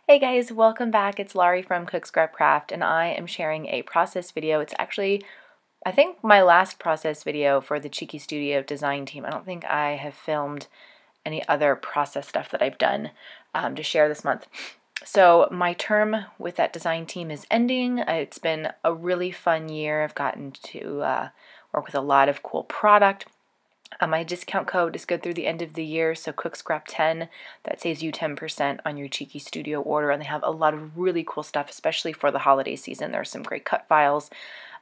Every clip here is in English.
Hey guys, welcome back. It's Laurie from Scrapbook, and I am sharing a process video. It's actually, I think, my last process video for the Cheeky Studio design team. I don't think I have filmed any other process stuff that I've done to share this month. So my term with that design team is ending. It's been a really fun year. I've gotten to work with a lot of cool product. My discount code is good through the end of the year, so CooksCrap10, that saves you 10% on your Cheeky Studio order, and they have a lot of really cool stuff, especially for the holiday season. There are some great cut files.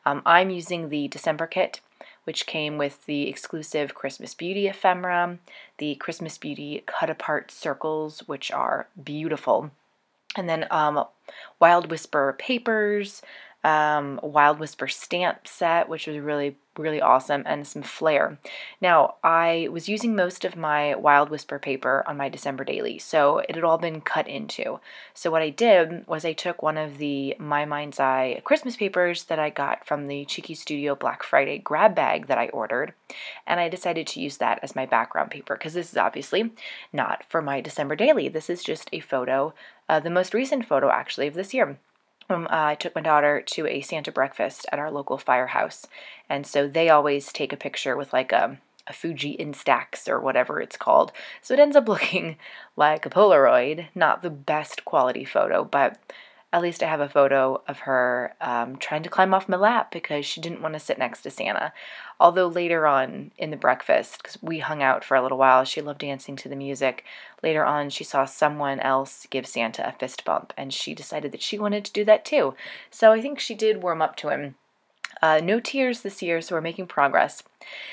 I'm using the December kit, which came with the exclusive Christmas Beauty ephemera, the Christmas Beauty cut-apart circles, which are beautiful, and then Wild Whisper papers, Wild Whisper stamp set, which was really awesome, and some flair. Now, I was using most of my Wild Whisper paper on my December daily, so it had all been cut into. So what I did was I took one of the My Mind's Eye Christmas papers that I got from the Cheeky Studio Black Friday grab bag that I ordered, and I decided to use that as my background paper, because this is obviously not for my December daily. This is just a photo, the most recent photo actually of this year. I took my daughter to a Santa breakfast at our local firehouse, and so they always take a picture with like a Fuji Instax or whatever it's called, so it ends up looking like a Polaroid. Not the best quality photo, but at least I have a photo of her trying to climb off my lap because she didn't want to sit next to Santa. Although later on in the breakfast, because we hung out for a little while, she loved dancing to the music. Later on, she saw someone else give Santa a fist bump, and she decided that she wanted to do that too. So I think she did warm up to him. No tears this year, so we're making progress.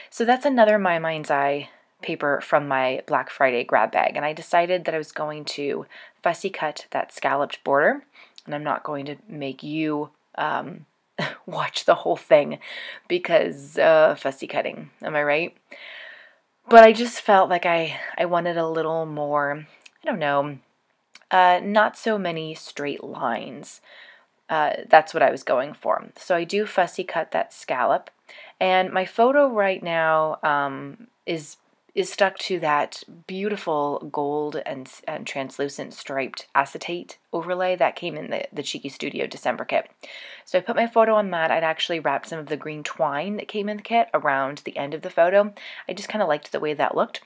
So that's another My Mind's Eye paper from my Black Friday grab bag, and I decided that I was going to fussy cut that scalloped border, and I'm not going to make you watch the whole thing because fussy cutting, am I right? But I just felt like I wanted a little more, I don't know, not so many straight lines. That's what I was going for. So I do fussy cut that scallop, and my photo right now is stuck to that beautiful gold and translucent striped acetate overlay that came in the Cheeky Studio December kit. So I put my photo on that. I'd actually wrapped some of the green twine that came in the kit around the end of the photo. I just kind of liked the way that looked.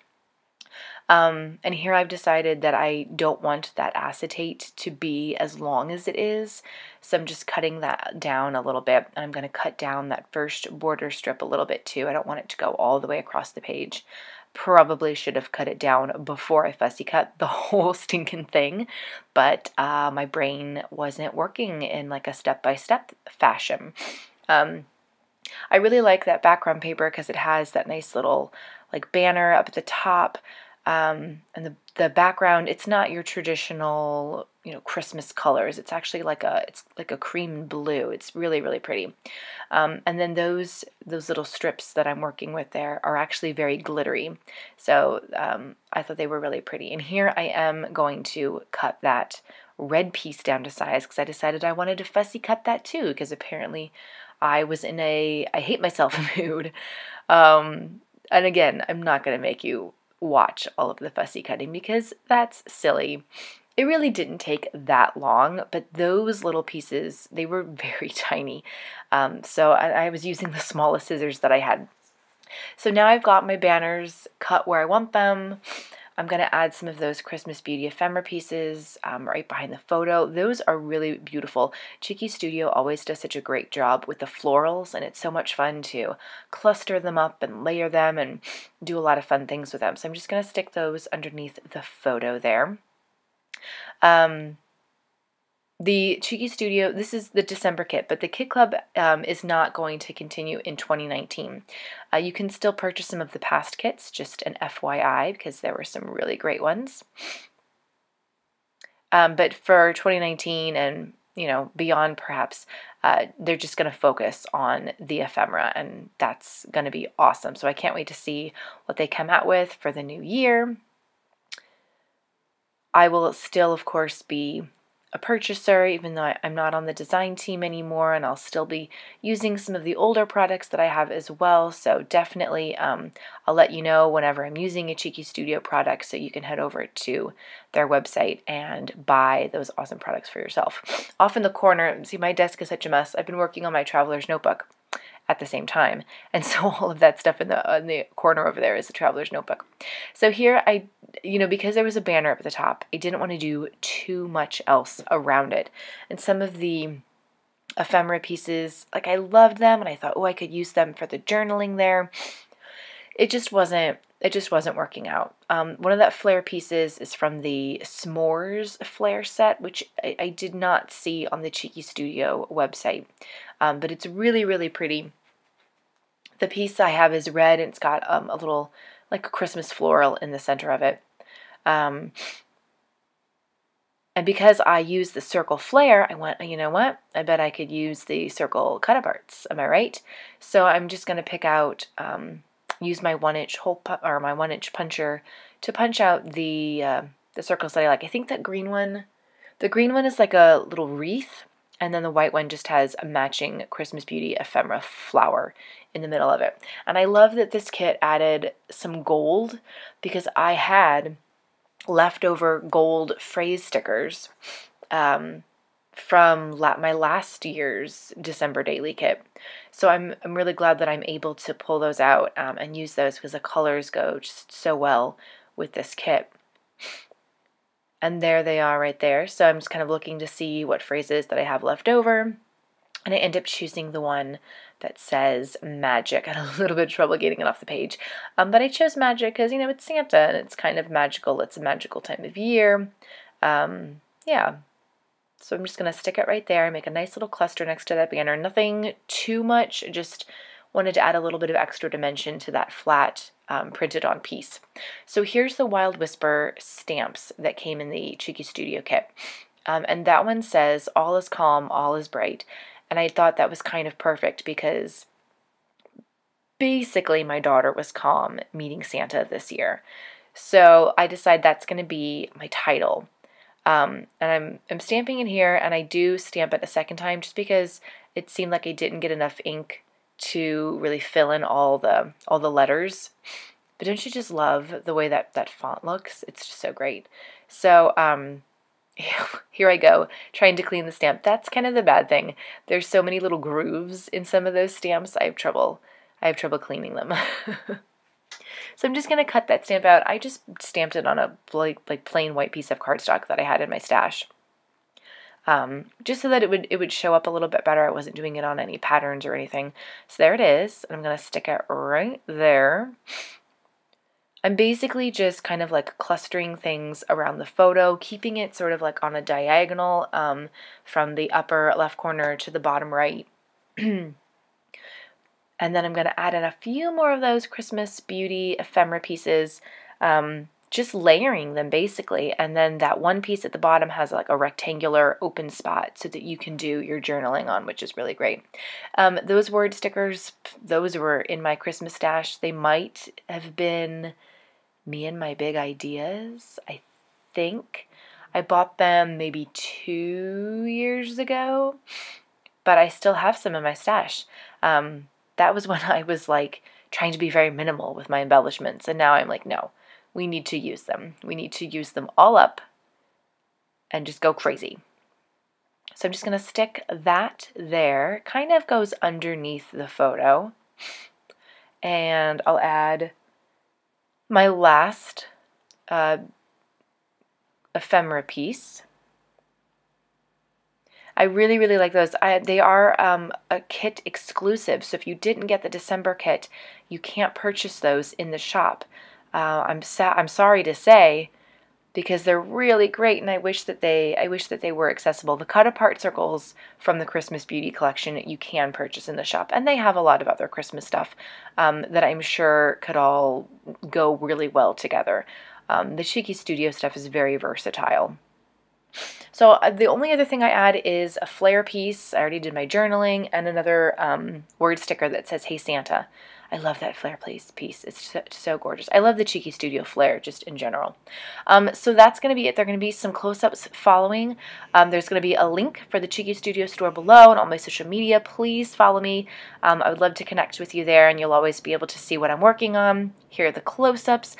And here I've decided that I don't want that acetate to be as long as it is, so I'm just cutting that down a little bit, and I'm going to cut down that first border strip a little bit too. I don't want it to go all the way across the page. Probably should have cut it down before I fussy cut the whole stinking thing, but my brain wasn't working in like a step-by-step fashion. I really like that background paper because it has that nice little like banner up at the top. And the background, it's not your traditional, Christmas colors. It's actually like a cream blue. It's really pretty. And then those little strips that I'm working with there are actually very glittery. So I thought they were really pretty. And here I am going to cut that red piece down to size because I decided I wanted to fussy cut that too, because apparently I was in a I hate myself mood. And again, I'm not going to make you watch all of the fussy cutting because that's silly. It really didn't take that long, but those little pieces, they were very tiny. So I was using the smallest scissors that I had. So now I've got my banners cut where I want them. I'm going to add some of those Christmas Beauty ephemera pieces right behind the photo. Those are really beautiful. Cheeky Studio always does such a great job with the florals, and it's so much fun to cluster them up and layer them and do a lot of fun things with them. So I'm just going to stick those underneath the photo there. The Cheeky Studio, this is the December kit, but the Kit Club is not going to continue in 2019. You can still purchase some of the past kits, just an FYI, because there were some really great ones. But for 2019 and beyond perhaps, they're just going to focus on the ephemera, and that's going to be awesome. So I can't wait to see what they come out with for the new year. I will still, of course, be a purchaser, even though I'm not on the design team anymore, and I'll still be using some of the older products that I have as well. So definitely I'll let you know whenever I'm using a Cheeky Studio product, so you can head over to their website and buy those awesome products for yourself. Off in the corner, see, my desk is such a mess. I've been working on my traveler's notebook at the same time, and so all of that stuff in the corner over there is the traveler's notebook. So here because there was a banner up at the top, I didn't want to do too much else around it. And some of the ephemera pieces, like, I loved them, and I thought, oh, I could use them for the journaling there. It just wasn't working out. One of that flare pieces is from the S'mores flare set, which I did not see on the Cheeky Studio website, but it's really, really pretty. The piece I have is red, and it's got a little, like, a Christmas floral in the center of it. And because I used the circle flare, I went, you know what? I bet I could use the circle cut-aparts. Am I right? So I'm just going to pick out, use my 1-inch my 1-inch puncher to punch out the circles that I like. I think that the green one is like a little wreath, and then the white one just has a matching Christmas Beauty ephemera flower in the middle of it. And I love that this kit added some gold, because I had leftover gold phrase stickers from my last year's December daily kit. So I'm really glad that I'm able to pull those out and use those, because the colors go just so well with this kit. And there they are right there. So I'm just kind of looking to see what phrases that I have left over. And I end up choosing the one that says magic. I had a little bit of trouble getting it off the page. But I chose magic because, it's Santa and it's kind of magical. It's a magical time of year. Yeah. So I'm just going to stick it right there, make a nice little cluster next to that banner. Nothing too much, just wanted to add a little bit of extra dimension to that flat printed on piece. So here's the Wild Whisper stamps that came in the Cheeky Studio kit. And that one says, all is calm, all is bright. And I thought that was kind of perfect, because basically my daughter was calm meeting Santa this year. So I decided that's going to be my title. And I'm stamping it here, and I do stamp it a second time just because it seemed like I didn't get enough ink to really fill in all the letters. But don't you just love the way that font looks? It's just so great. So here I go, trying to clean the stamp. That's kind of the bad thing. There's so many little grooves in some of those stamps. I have trouble cleaning them. So I'm just going to cut that stamp out. I just stamped it on a like plain white piece of cardstock that I had in my stash. Just so that it would show up a little bit better. I wasn't doing it on any patterns or anything. So there it is. I'm going to stick it right there. I'm basically just kind of like clustering things around the photo, keeping it sort of like on a diagonal from the upper left corner to the bottom right. And then I'm going to add in a few more of those Christmas Beauty ephemera pieces, just layering them basically. And then that one piece at the bottom has like a rectangular open spot so that you can do your journaling on, which is really great. Those word stickers, those were in my Christmas stash. They might have been Me and My Big Ideas, I think. I bought them maybe 2 years ago, but I still have some in my stash. That was when I was like trying to be very minimal with my embellishments, and now I'm like, no, we need to use them. We need to use them all up and just go crazy. So I'm just going to stick that there. Kind of goes underneath the photo. And I'll add my last ephemera piece. I really, really like those. They are a kit exclusive, so if you didn't get the December kit, you can't purchase those in the shop. I'm sorry to say, because they're really great, and I wish that they were accessible. The cut-apart circles from the Christmas Beauty collection you can purchase in the shop, and they have a lot of other Christmas stuff that I'm sure could all go really well together. The Cheeky Studio stuff is very versatile. So the only other thing I add is a flare piece. I already did my journaling, and another word sticker that says, Hey Santa. I love that flare piece. It's so gorgeous. I love the Cheeky Studio flare just in general. So that's going to be it. There are going to be some close-ups following. There's going to be a link for the Cheeky Studio store below and all my social media. Please follow me. I would love to connect with you there, and you'll always be able to see what I'm working on. Here are the close-ups.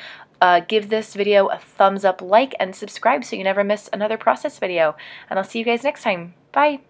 Give this video a thumbs up, like, and subscribe so you never miss another process video. And I'll see you guys next time. Bye!